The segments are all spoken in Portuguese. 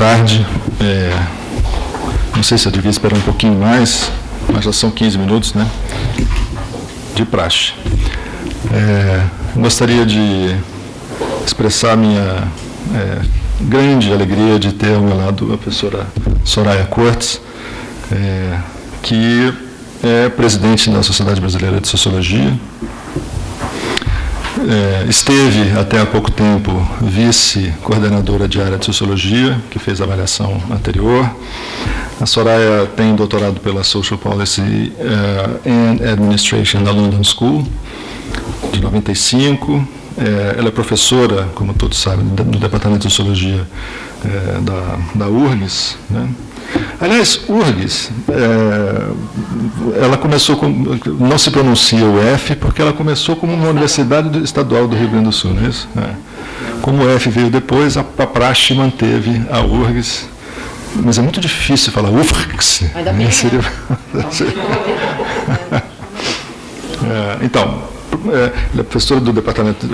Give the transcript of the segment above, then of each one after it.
tarde. Não sei se eu devia esperar um pouquinho mais, mas já são 15 minutos, né? De praxe. Gostaria de expressar minha grande alegria de ter ao meu lado a professora Soraya Cortes, que é presidente da Sociedade Brasileira de Sociologia. Esteve, até há pouco tempo, vice-coordenadora de área de Sociologia, que fez a avaliação anterior. A Soraya tem doutorado pela Social Policy and Administration da London School, de 95. Ela é professora, como todos sabem, no Departamento de Sociologia da URGS, né? Aliás, URGS, ela começou não se pronuncia o F, porque ela começou como uma universidade estadual do Rio Grande do Sul, não é isso? Como o F veio depois, a praxe manteve a URGS, mas é muito difícil falar URGS. Ainda bem. Então, ela é professora do departamento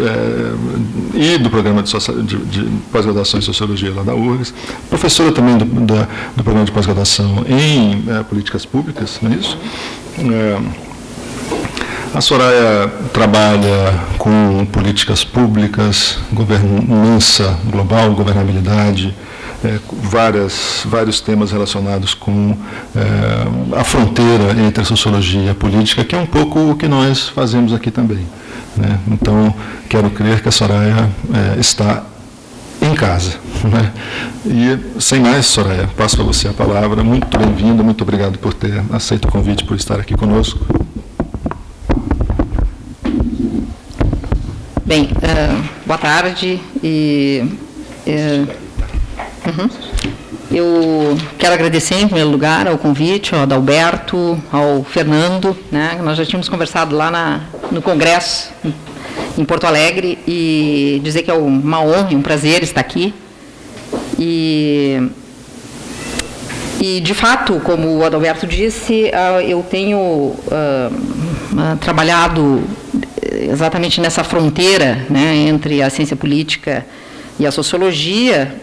e do programa de pós-graduação em Sociologia lá da URGS, professora também do programa de pós-graduação em políticas públicas, não é isso? A Soraya trabalha com políticas públicas, governança global, governabilidade, vários temas relacionados com a fronteira entre a sociologia e a política, que é um pouco o que nós fazemos aqui também, né? Então, quero crer que a Soraya está em casa, né? E, sem mais, Soraya, passo para você a palavra. Muito bem-vinda, muito obrigado por ter aceito o convite, por estar aqui conosco. Bem, boa tarde. Eu quero agradecer, em primeiro lugar, ao convite, ao Adalberto, ao Fernando, né? Nós já tínhamos conversado lá no Congresso, em Porto Alegre, e dizer que é uma honra e um prazer estar aqui. E de fato, como o Adalberto disse, eu tenho trabalhado exatamente nessa fronteira, né, entre a ciência política e a sociologia,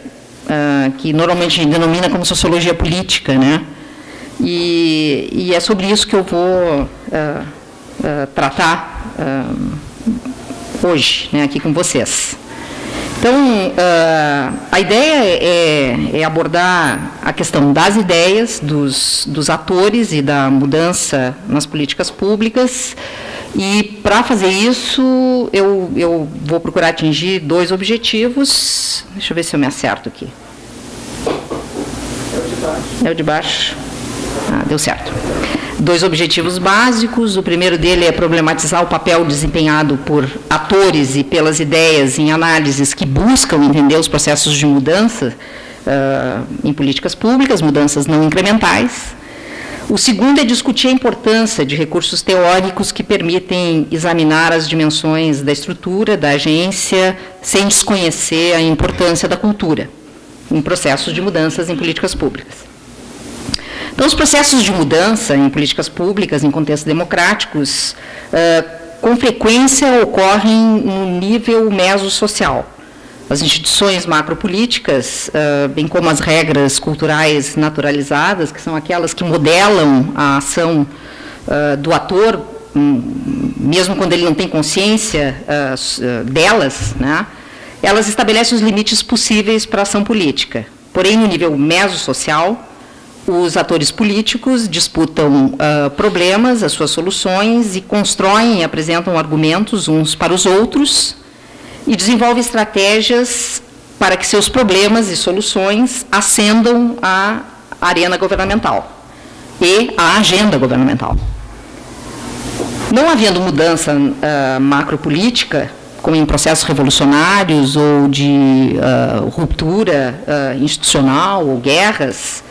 que normalmente a gente denomina como sociologia política, né? E é sobre isso que eu vou tratar hoje, né, aqui com vocês. Então, a ideia é abordar a questão das ideias, dos atores e da mudança nas políticas públicas. E, para fazer isso, eu vou procurar atingir dois objetivos. Deixa eu ver se eu me acerto aqui. É o de baixo. Deu certo. Dois objetivos básicos. O primeiro dele é problematizar o papel desempenhado por atores e pelas ideias em análises que buscam entender os processos de mudança em políticas públicas, mudanças não incrementais. O segundo é discutir a importância de recursos teóricos que permitem examinar as dimensões da estrutura, da agência, sem desconhecer a importância da cultura em processos de mudanças em políticas públicas. Então, os processos de mudança em políticas públicas, em contextos democráticos, com frequência ocorrem no nível mesosocial. As instituições macropolíticas, bem como as regras culturais naturalizadas, que são aquelas que modelam a ação do ator, mesmo quando ele não tem consciência delas, né, elas estabelecem os limites possíveis para a ação política. Porém, no nível mesosocial, os atores políticos disputam problemas, as suas soluções, e constroem e apresentam argumentos uns para os outros, e desenvolve estratégias para que seus problemas e soluções ascendam à arena governamental e à agenda governamental. Não havendo mudança macropolítica, como em processos revolucionários ou de ruptura institucional ou guerras,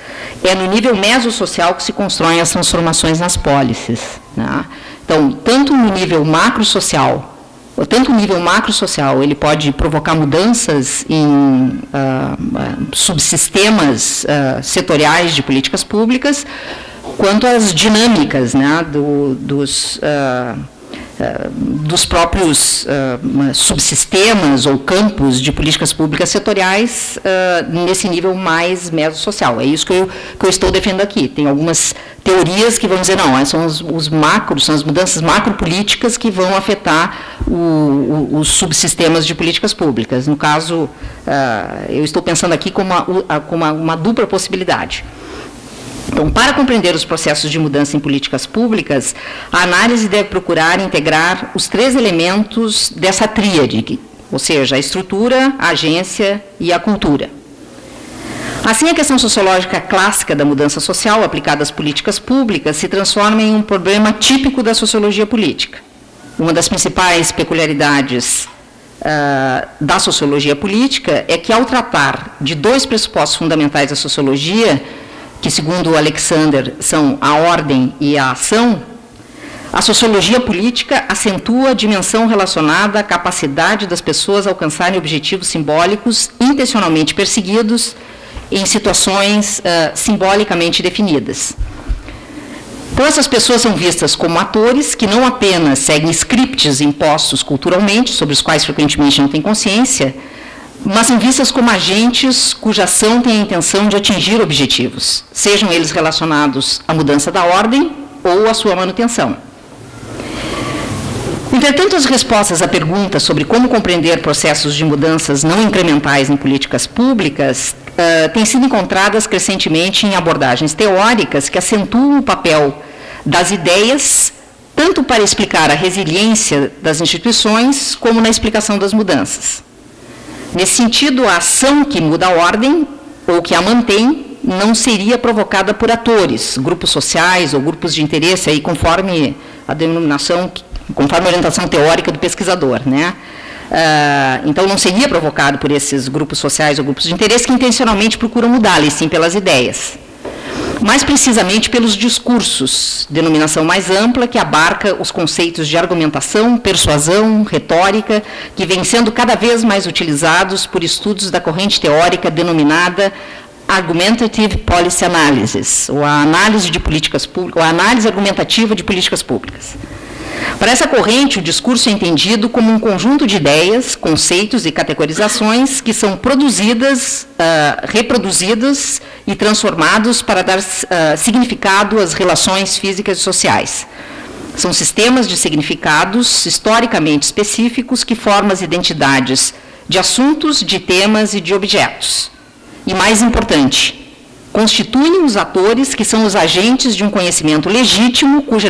é no nível mesosocial que se constroem as transformações nas pólices, né? Então, tanto no nível macrosocial, ele pode provocar mudanças em subsistemas setoriais de políticas públicas, quanto as dinâmicas, né, dos próprios subsistemas ou campos de políticas públicas setoriais nesse nível mais meso-social. É isso que eu estou defendendo aqui. Tem algumas teorias que vão dizer, não, são são as mudanças macropolíticas que vão afetar os subsistemas de políticas públicas. No caso, eu estou pensando aqui como uma dupla possibilidade. Então, para compreender os processos de mudança em políticas públicas, a análise deve procurar integrar os 3 elementos dessa tríade, ou seja, a estrutura, a agência e a cultura. Assim, a questão sociológica clássica da mudança social aplicada às políticas públicas se transforma em um problema típico da sociologia política. Uma das principais peculiaridades da sociologia política é que, ao tratar de 2 pressupostos fundamentais da sociologia, que, segundo o Alexander, são a ordem e a ação, a sociologia política acentua a dimensão relacionada à capacidade das pessoas alcançarem objetivos simbólicos intencionalmente perseguidos em situações simbolicamente definidas. Então, essas pessoas são vistas como atores que não apenas seguem scripts impostos culturalmente, sobre os quais frequentemente não têm consciência, mas são vistas como agentes cuja ação tem a intenção de atingir objetivos, sejam eles relacionados à mudança da ordem ou à sua manutenção. Entretanto, as respostas à pergunta sobre como compreender processos de mudanças não incrementais em políticas públicas têm sido encontradas crescentemente em abordagens teóricas que acentuam o papel das ideias, tanto para explicar a resiliência das instituições, como na explicação das mudanças. Nesse sentido, a ação que muda a ordem, ou que a mantém, não seria provocada por atores, grupos sociais ou grupos de interesse, aí, conforme a denominação, conforme a orientação teórica do pesquisador, né? Então, não seria provocado por esses grupos sociais ou grupos de interesse que intencionalmente procuram mudá-la, e sim pelas ideias. Mais precisamente pelos discursos, denominação mais ampla que abarca os conceitos de argumentação, persuasão, retórica, que vêm sendo cada vez mais utilizados por estudos da corrente teórica denominada Argumentative Policy Analysis, ou a análise de políticas públicas, ou a análise argumentativa de políticas públicas. Para essa corrente, o discurso é entendido como um conjunto de ideias, conceitos e categorizações que são produzidas, reproduzidas e transformados para dar significado às relações físicas e sociais. São sistemas de significados historicamente específicos que formam as identidades de assuntos, de temas e de objetos. E, mais importante, constituem os atores que são os agentes de um conhecimento legítimo, cuja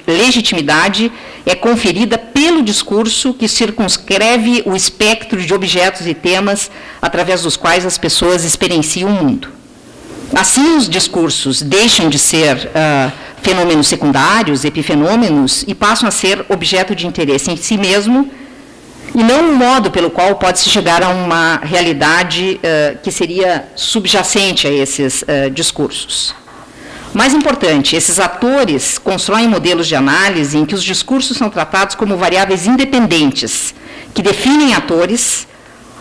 legitimidade é conferida pelo discurso que circunscreve o espectro de objetos e temas através dos quais as pessoas experienciam o mundo. Assim, os discursos deixam de ser fenômenos secundários, epifenômenos, e passam a ser objeto de interesse em si mesmo, e não um modo pelo qual pode-se chegar a uma realidade que seria subjacente a esses discursos. Mais importante, esses atores constroem modelos de análise em que os discursos são tratados como variáveis independentes, que definem atores,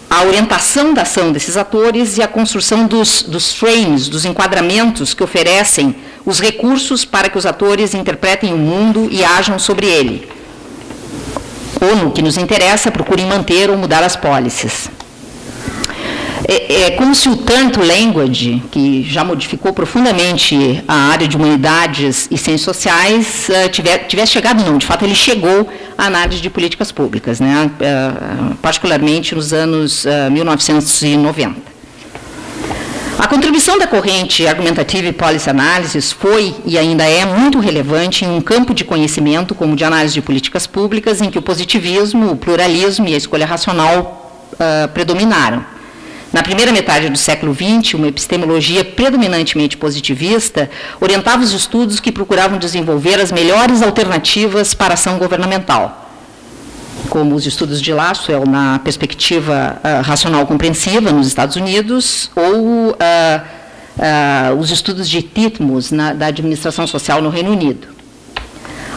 a orientação da ação desses atores e a construção dos frames, dos enquadramentos que oferecem os recursos para que os atores interpretem o mundo e ajam sobre ele. Ou, no que nos interessa, procurem manter ou mudar as policies. É como se o turn to language, que já modificou profundamente a área de humanidades e ciências sociais, tivesse chegado, não, de fato ele chegou à análise de políticas públicas, né, particularmente nos anos 1990. A contribuição da corrente Argumentative Policy Analysis foi e ainda é muito relevante em um campo de conhecimento como de análise de políticas públicas em que o positivismo, o pluralismo e a escolha racional predominaram. Na primeira metade do século XX, uma epistemologia predominantemente positivista orientava os estudos que procuravam desenvolver as melhores alternativas para a ação governamental, como os estudos de Lasswell na perspectiva racional compreensiva nos Estados Unidos, ou os estudos de Titmuss da administração social no Reino Unido.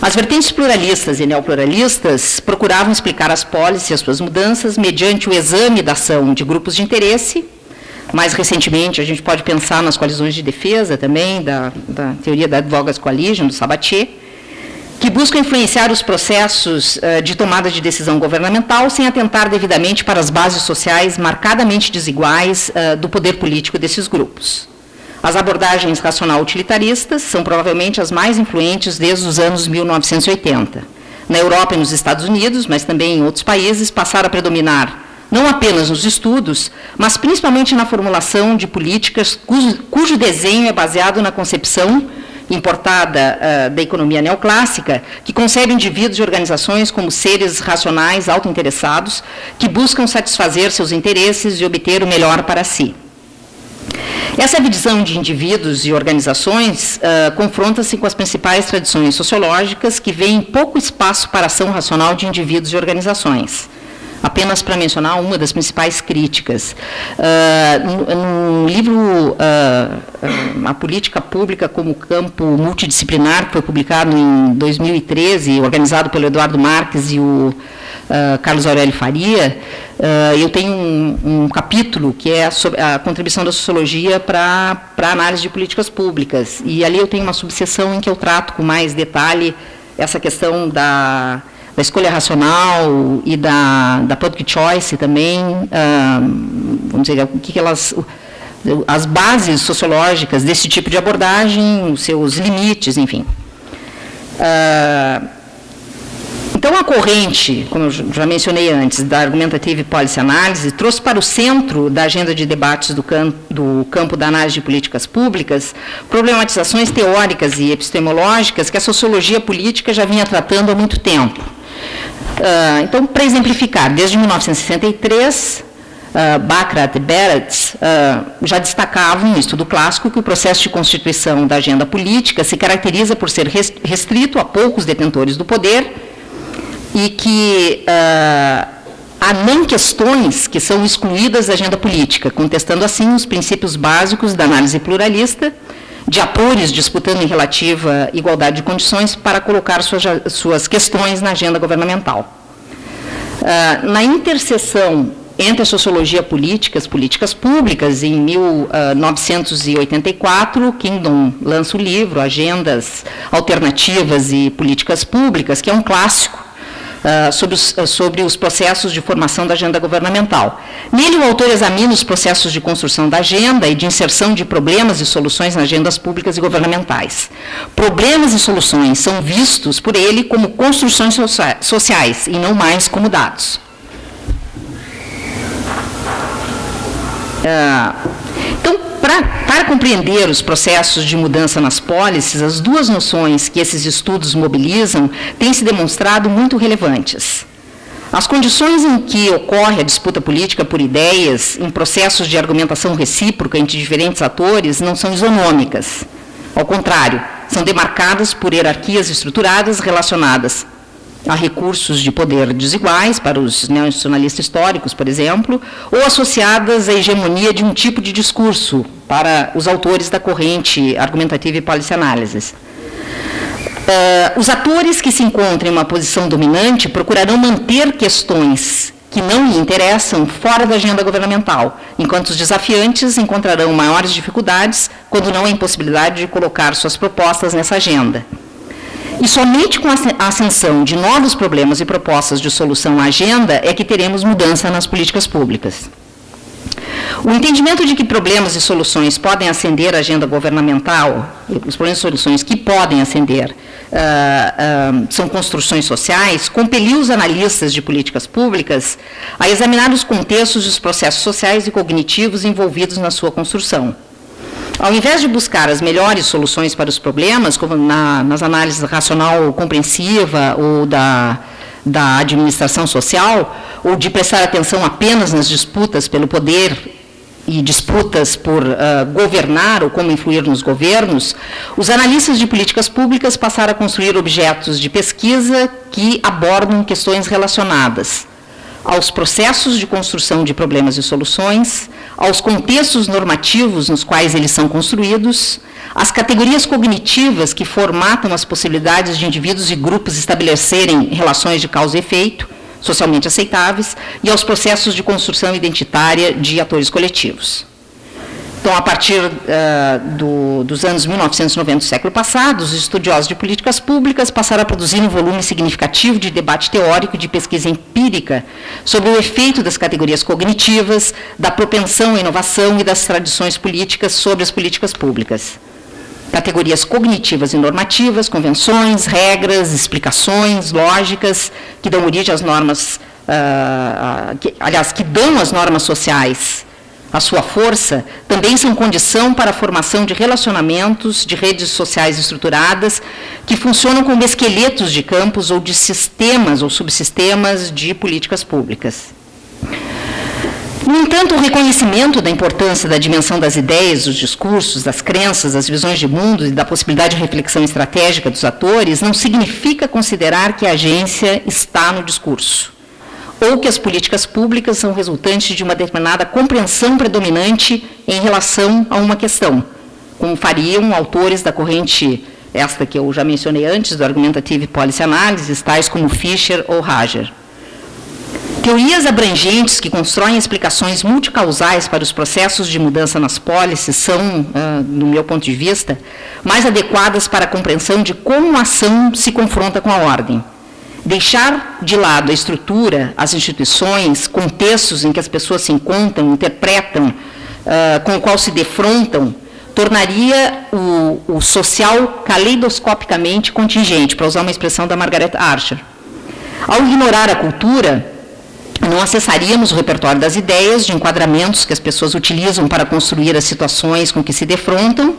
As vertentes pluralistas e neopluralistas procuravam explicar as policies e as suas mudanças mediante o exame da ação de grupos de interesse. Mais recentemente, a gente pode pensar nas coalizões de defesa também, da teoria da Advocacy Coalition, do Sabatier. que buscam influenciar os processos de tomada de decisão governamental sem atentar devidamente para as bases sociais marcadamente desiguais do poder político desses grupos. As abordagens racional-utilitaristas são provavelmente as mais influentes desde os anos 1980. Na Europa e nos Estados Unidos, mas também em outros países, passaram a predominar não apenas nos estudos, mas principalmente na formulação de políticas cujo desenho é baseado na concepção importada da economia neoclássica, que concebe indivíduos e organizações como seres racionais, autointeressados, que buscam satisfazer seus interesses e obter o melhor para si. Essa visão de indivíduos e organizações confronta-se com as principais tradições sociológicas que veem pouco espaço para a ação racional de indivíduos e organizações. Apenas para mencionar uma das principais críticas. No livro A Política Pública como Campo Multidisciplinar, que foi publicado em 2013, organizado pelo Eduardo Marques e o Carlos Aurélio Faria, eu tenho um capítulo que é sobre a contribuição da sociologia para a análise de políticas públicas. E ali eu tenho uma subseção em que eu trato com mais detalhe essa questão da escolha racional e da public choice também, vamos dizer, o que elas, as bases sociológicas desse tipo de abordagem, os seus limites, enfim. Então, a corrente, como eu já mencionei antes, da Argumentative Policy Analysis, trouxe para o centro da agenda de debates do campo da análise de políticas públicas problematizações teóricas e epistemológicas que a sociologia política já vinha tratando há muito tempo. Então, para exemplificar, desde 1963, Baccarat e Barrett já destacavam no estudo clássico que o processo de constituição da agenda política se caracteriza por ser restrito a poucos detentores do poder e que há não questões que são excluídas da agenda política, contestando assim os princípios básicos da análise pluralista, de atores disputando em relativa igualdade de condições para colocar suas questões na agenda governamental. Na interseção entre a sociologia política e as políticas públicas, em 1984, Kingdom lança o livro Agendas Alternativas e Políticas Públicas, que é um clássico sobre os processos de formação da agenda governamental. Nele, o autor examina os processos de construção da agenda e de inserção de problemas e soluções nas agendas públicas e governamentais. Problemas e soluções são vistos por ele como construções sociais e não mais como dados. Então, para compreender os processos de mudança nas policies, as duas noções que esses estudos mobilizam têm se demonstrado muito relevantes. As condições em que ocorre a disputa política por ideias em processos de argumentação recíproca entre diferentes atores não são isonômicas. Ao contrário, são demarcadas por hierarquias estruturadas relacionadas a recursos de poder desiguais, para os neonacionalistas históricos, por exemplo, ou associadas à hegemonia de um tipo de discurso, para os autores da corrente Argumentative Policy Analysis. Os atores que se encontram em uma posição dominante procurarão manter questões que não lhe interessam fora da agenda governamental, enquanto os desafiantes encontrarão maiores dificuldades, quando não há impossibilidade de colocar suas propostas nessa agenda. E somente com a ascensão de novos problemas e propostas de solução à agenda é que teremos mudança nas políticas públicas. O entendimento de que problemas e soluções podem ascender à agenda governamental, os problemas e soluções que podem ascender são construções sociais, compeliu os analistas de políticas públicas a examinar os contextos e os processos sociais e cognitivos envolvidos na sua construção. Ao invés de buscar as melhores soluções para os problemas, como nas análises racional compreensiva ou da administração social, ou de prestar atenção apenas nas disputas pelo poder e disputas por governar ou como influir nos governos, os analistas de políticas públicas passaram a construir objetos de pesquisa que abordam questões relacionadas aos processos de construção de problemas e soluções, aos contextos normativos nos quais eles são construídos, às categorias cognitivas que formatam as possibilidades de indivíduos e grupos estabelecerem relações de causa e efeito, socialmente aceitáveis, e aos processos de construção identitária de atores coletivos. Então, a partir dos anos 1990 do século passado, os estudiosos de políticas públicas passaram a produzir um volume significativo de debate teórico e de pesquisa empírica sobre o efeito das categorias cognitivas, da propensão à inovação e das tradições políticas sobre as políticas públicas. Categorias cognitivas e normativas, convenções, regras, explicações, lógicas, que dão origem às normas, que dão às normas sociais a sua força, também são condição para a formação de relacionamentos, de redes sociais estruturadas, que funcionam como esqueletos de campos ou de sistemas ou subsistemas de políticas públicas. No entanto, o reconhecimento da importância da dimensão das ideias, dos discursos, das crenças, das visões de mundo e da possibilidade de reflexão estratégica dos atores não significa considerar que a agência está no discurso, ou que as políticas públicas são resultantes de uma determinada compreensão predominante em relação a uma questão, como fariam autores da corrente, esta que eu já mencionei antes, do Argumentative Policy Analysis, tais como Fisher ou Hager. Teorias abrangentes que constroem explicações multicausais para os processos de mudança nas policies são, no meu ponto de vista, mais adequadas para a compreensão de como a ação se confronta com a ordem. Deixar de lado a estrutura, as instituições, contextos em que as pessoas se encontram, interpretam, com o qual se defrontam, tornaria o social caleidoscopicamente contingente, para usar uma expressão da Margaret Archer. Ao ignorar a cultura, não acessaríamos o repertório das ideias, de enquadramentos que as pessoas utilizam para construir as situações com que se defrontam,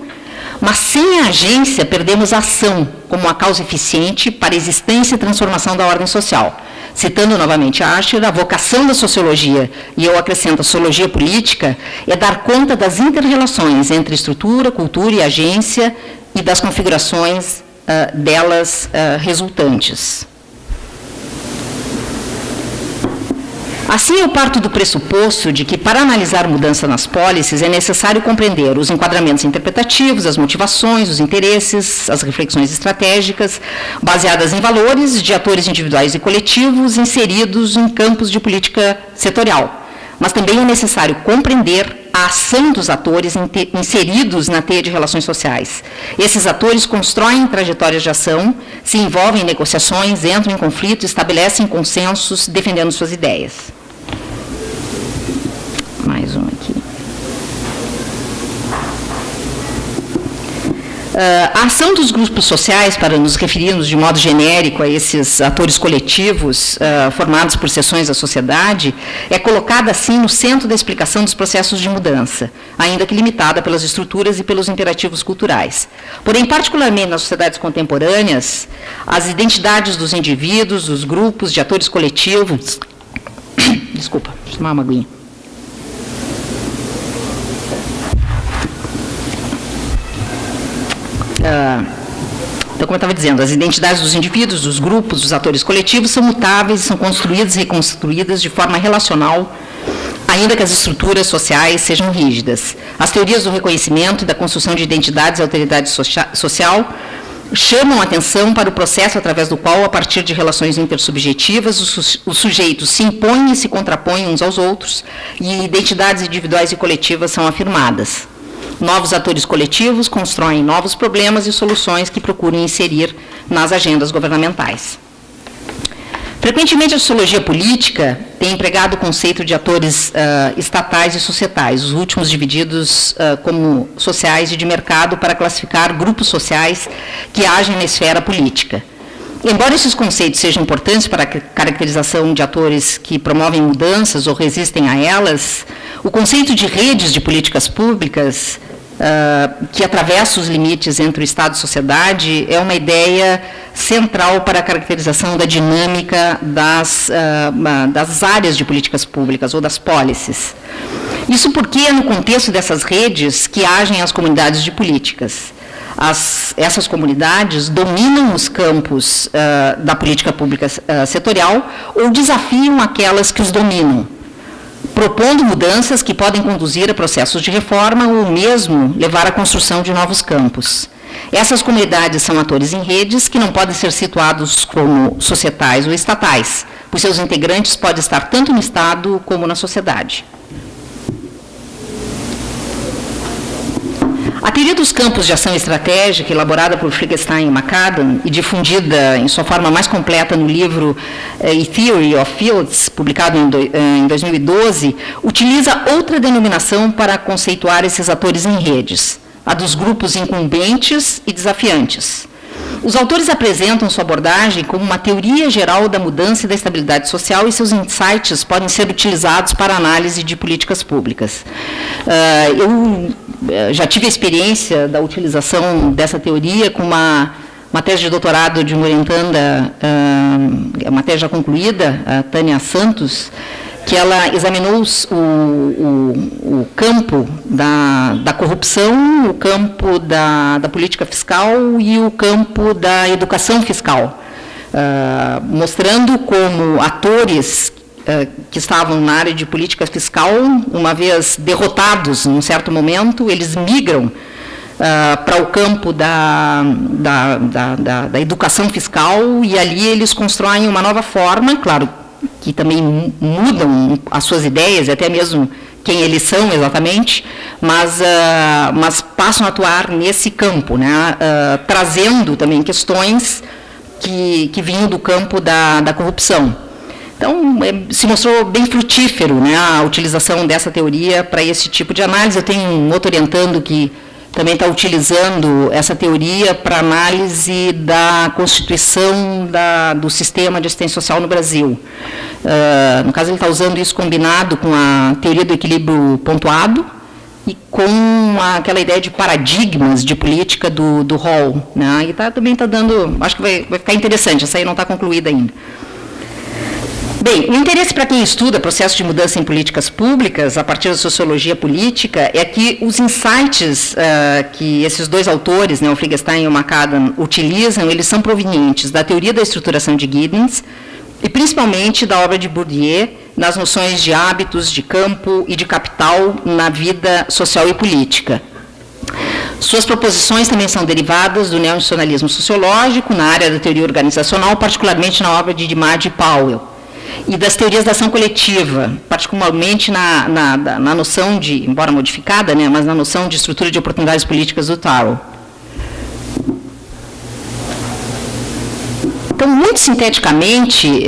mas sem a agência perdemos a ação como a causa eficiente para a existência e transformação da ordem social. Citando novamente Archer, a vocação da sociologia, e eu acrescento a sociologia política, é dar conta das inter-relações entre estrutura, cultura e agência e das configurações delas resultantes. Assim, eu parto do pressuposto de que, para analisar mudança nas policies, é necessário compreender os enquadramentos interpretativos, as motivações, os interesses, as reflexões estratégicas, baseadas em valores de atores individuais e coletivos inseridos em campos de política setorial. Mas também é necessário compreender a ação dos atores inseridos na teia de relações sociais. Esses atores constroem trajetórias de ação, se envolvem em negociações, entram em conflito, estabelecem consensos, defendendo suas ideias. Mais um aqui. A ação dos grupos sociais, para nos referirmos de modo genérico a esses atores coletivos formados por seções da sociedade, é colocada, assim, no centro da explicação dos processos de mudança, ainda que limitada pelas estruturas e pelos imperativos culturais. Porém, particularmente nas sociedades contemporâneas, as identidades dos indivíduos, dos grupos, de atores coletivos... Desculpa, deixa eu tomar uma aguinha. Então, como eu estava dizendo, as identidades dos indivíduos, dos grupos, dos atores coletivos são mutáveis, são construídas e reconstruídas de forma relacional, ainda que as estruturas sociais sejam rígidas. As teorias do reconhecimento e da construção de identidades e alteridade social chamam a atenção para o processo através do qual, a partir de relações intersubjetivas, os sujeitos se impõem e se contrapõem uns aos outros, e identidades individuais e coletivas são afirmadas. Novos atores coletivos constroem novos problemas e soluções que procuram inserir nas agendas governamentais. Frequentemente, a sociologia política tem empregado o conceito de atores estatais e societais, os últimos divididos como sociais e de mercado, para classificar grupos sociais que agem na esfera política. Embora esses conceitos sejam importantes para a caracterização de atores que promovem mudanças ou resistem a elas, o conceito de redes de políticas públicas, que atravessa os limites entre o Estado e a sociedade, é uma ideia central para a caracterização da dinâmica das áreas de políticas públicas, ou das policies. Isso porque é no contexto dessas redes que agem as comunidades de políticas. Essas comunidades dominam os campos da política pública setorial ou desafiam aquelas que os dominam, propondo mudanças que podem conduzir a processos de reforma ou mesmo levar à construção de novos campos. Essas comunidades são atores em redes que não podem ser situados como societais ou estatais, pois seus integrantes podem estar tanto no Estado como na sociedade. teoria dos campos de ação estratégica, elaborada por Fligestein e McAdam e difundida em sua forma mais completa no livro A Theory of Fields, publicado em 2012, utiliza outra denominação para conceituar esses atores em redes, a dos grupos incumbentes e desafiantes. Os autores apresentam sua abordagem como uma teoria geral da mudança e da estabilidade social, e seus insights podem ser utilizados para análise de políticas públicas. Eu já tive a experiência da utilização dessa teoria com uma tese de doutorado de uma orientanda, uma tese já concluída, a Tânia Santos, que ela examinou o campo da corrupção, o campo da política fiscal e o campo da educação fiscal, mostrando como atores que estavam na área de política fiscal, uma vez derrotados num certo momento, eles migram para o campo da educação fiscal, e ali eles constroem uma nova forma, claro, que também mudam as suas ideias, até mesmo quem eles são exatamente, mas passam a atuar nesse campo, né, trazendo também questões que vinham do campo da corrupção. Então, se mostrou bem frutífero, né, a utilização dessa teoria para esse tipo de análise. Eu tenho um outro orientando que também está utilizando essa teoria para análise da constituição do sistema de assistência social no Brasil. No caso, ele está usando isso combinado com a teoria do equilíbrio pontuado e com aquela ideia de paradigmas de política do Hall, né? E também está dando, acho que vai ficar interessante, essa aí não está concluída ainda. Bem, o interesse para quem estuda processo de mudança em políticas públicas, a partir da sociologia política, é que os insights que esses dois autores, né, o Fligestein e o McAdam, utilizam, eles são provenientes da teoria da estruturação de Giddens e principalmente da obra de Bourdieu nas noções de hábitos, de campo e de capital na vida social e política. Suas proposições também são derivadas do neo-institucionalismo sociológico, na área da teoria organizacional, particularmente na obra de Dimad e Powell, e das teorias da ação coletiva, particularmente na noção de, embora modificada, né, mas na noção de estrutura de oportunidades políticas do Taro. Então, muito sinteticamente,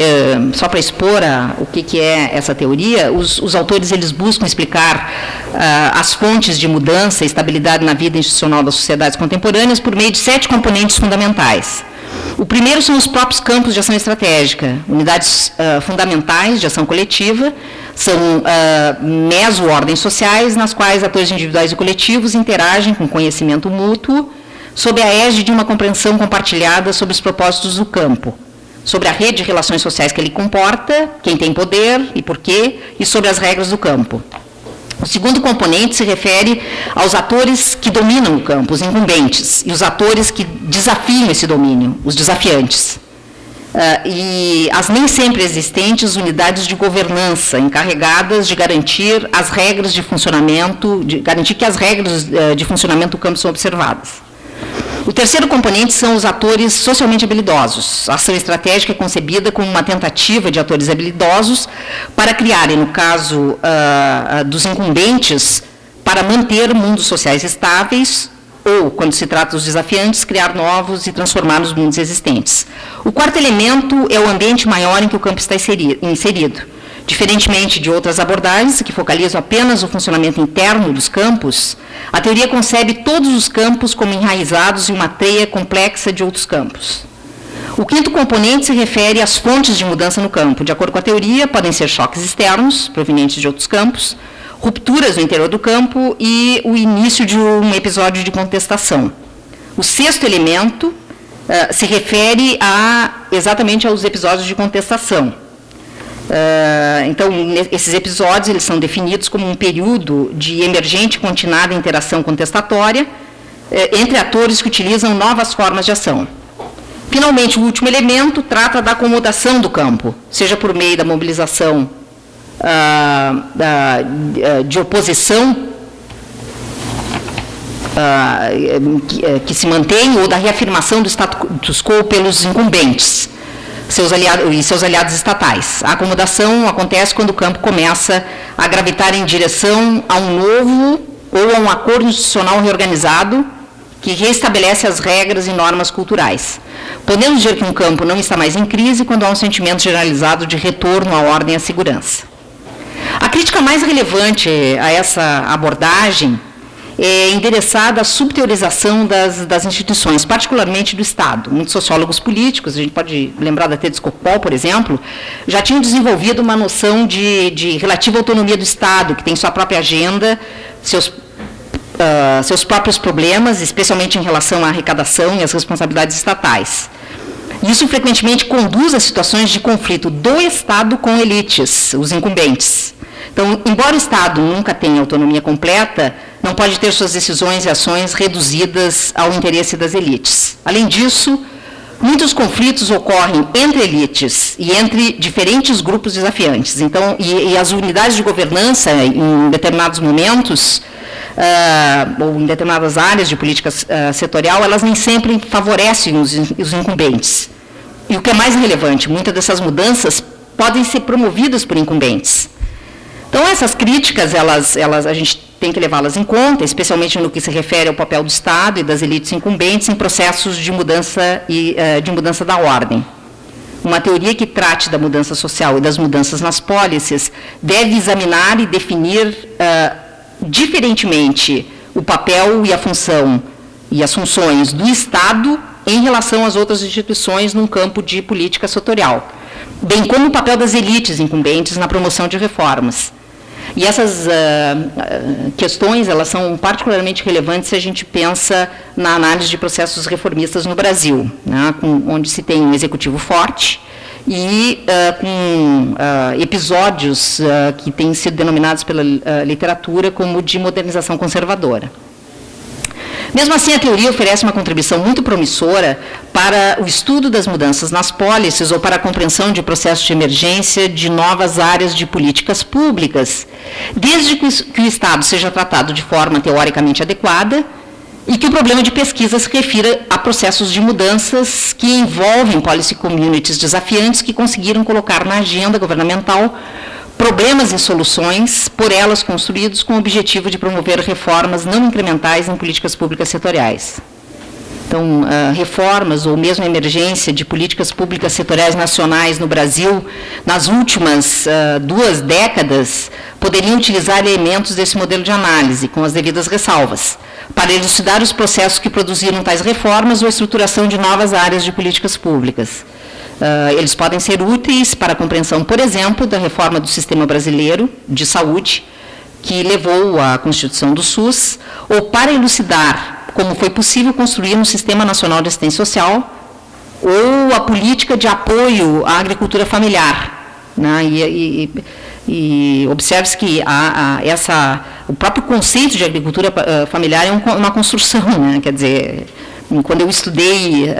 só para expor o que é essa teoria, os autores eles buscam explicar as fontes de mudança e estabilidade na vida institucional das sociedades contemporâneas por meio de 7 componentes fundamentais. O primeiro são os próprios campos de ação estratégica, unidades fundamentais de ação coletiva, são meso-ordens sociais, nas quais atores individuais e coletivos interagem com conhecimento mútuo, sob a égide de uma compreensão compartilhada sobre os propósitos do campo, sobre a rede de relações sociais que ele comporta, quem tem poder e por quê, e sobre as regras do campo. O segundo componente se refere aos atores que dominam o campo, os incumbentes, e os atores que desafiam esse domínio, os desafiantes. E as nem sempre existentes unidades de governança encarregadas de garantir as regras de funcionamento, garantir que as regras de funcionamento do campo são observadas. O terceiro componente são os atores socialmente habilidosos. A ação estratégica é concebida como uma tentativa de atores habilidosos para criarem, no caso dos incumbentes, para manter mundos sociais estáveis, ou, quando se trata dos desafiantes, criar novos e transformar os mundos existentes. O quarto elemento é o ambiente maior em que o campo está inserido. Diferentemente de outras abordagens, que focalizam apenas o funcionamento interno dos campos, a teoria concebe todos os campos como enraizados em uma teia complexa de outros campos. O quinto componente se refere às fontes de mudança no campo. De acordo com a teoria, podem ser choques externos, provenientes de outros campos, rupturas no interior do campo e o início de um episódio de contestação. O sexto elemento se refere exatamente aos episódios de contestação. Então, esses episódios eles são definidos como um período de emergente e continuada interação contestatória entre atores que utilizam novas formas de ação. Finalmente, o último elemento trata da acomodação do campo, seja por meio da mobilização de oposição que se mantém ou da reafirmação do status quo pelos incumbentes, seus aliados estatais. A acomodação acontece quando o campo começa a gravitar em direção a um novo ou a um acordo institucional reorganizado que reestabelece as regras e normas culturais. Podemos dizer que um campo não está mais em crise quando há um sentimento generalizado de retorno à ordem e à segurança. A crítica mais relevante a essa abordagem é endereçada à subteorização das instituições, particularmente do Estado. Muitos sociólogos políticos, a gente pode lembrar da Tedesco-Pohl, por exemplo, já tinham desenvolvido uma noção de relativa autonomia do Estado, que tem sua própria agenda, seus próprios problemas, especialmente em relação à arrecadação e às responsabilidades estatais. Isso frequentemente conduz a situações de conflito do Estado com elites, os incumbentes. Então, embora o Estado nunca tenha autonomia completa, não pode ter suas decisões e ações reduzidas ao interesse das elites. Além disso, muitos conflitos ocorrem entre elites e entre diferentes grupos desafiantes. Então, e as unidades de governança, em determinados momentos, ou em determinadas áreas de política setorial, elas nem sempre favorecem os incumbentes. E o que é mais relevante, muitas dessas mudanças podem ser promovidas por incumbentes. Então, essas críticas, a gente tem que levá-las em conta, especialmente no que se refere ao papel do Estado e das elites incumbentes em processos de mudança da ordem. Uma teoria que trate da mudança social e das mudanças nas policies deve examinar e definir diferentemente o papel e a função e as funções do Estado em relação às outras instituições num campo de política setorial, bem como o papel das elites incumbentes na promoção de reformas. E essas questões, elas são particularmente relevantes se a gente pensa na análise de processos reformistas no Brasil, né, onde se tem um executivo forte e com episódios que têm sido denominados pela literatura como de modernização conservadora. Mesmo assim, a teoria oferece uma contribuição muito promissora para o estudo das mudanças nas policies ou para a compreensão de processos de emergência de novas áreas de políticas públicas, desde que o Estado seja tratado de forma teoricamente adequada e que o problema de pesquisa se refira a processos de mudanças que envolvem policy communities desafiantes que conseguiram colocar na agenda governamental problemas e soluções por elas construídos com o objetivo de promover reformas não incrementais em políticas públicas setoriais. Então, reformas ou mesmo emergência de políticas públicas setoriais nacionais no Brasil, nas últimas 2 décadas, poderiam utilizar elementos desse modelo de análise, com as devidas ressalvas, para elucidar os processos que produziram tais reformas ou a estruturação de novas áreas de políticas públicas. Eles podem ser úteis para a compreensão, por exemplo, da reforma do sistema brasileiro de saúde, que levou à constituição do SUS, ou para elucidar como foi possível construir um Sistema Nacional de Assistência Social, ou a política de apoio à agricultura familiar. Né? E observe-se que o próprio conceito de agricultura familiar é uma construção. Né? Quer dizer, quando eu estudei...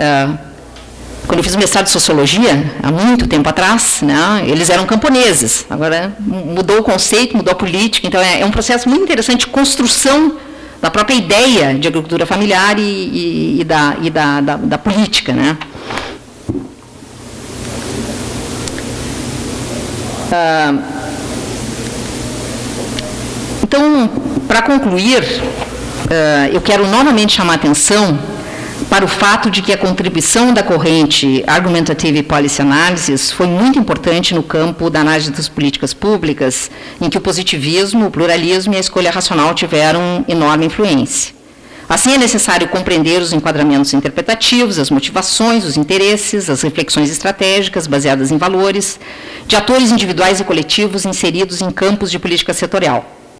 Quando eu fiz o mestrado de Sociologia, há muito tempo atrás, né, eles eram camponeses. Agora mudou o conceito, mudou a política. Então, é um processo muito interessante de construção da própria ideia de agricultura familiar e da política. Né. Então, para concluir, eu quero novamente chamar a atenção para o fato de que a contribuição da corrente Argumentative Policy Analysis foi muito importante no campo da análise das políticas públicas, em que o positivismo, o pluralismo e a escolha racional tiveram enorme influência. Assim, é necessário compreender os enquadramentos interpretativos, as motivações, os interesses, as reflexões estratégicas baseadas em valores, de atores individuais e coletivos inseridos em campos de política setorial.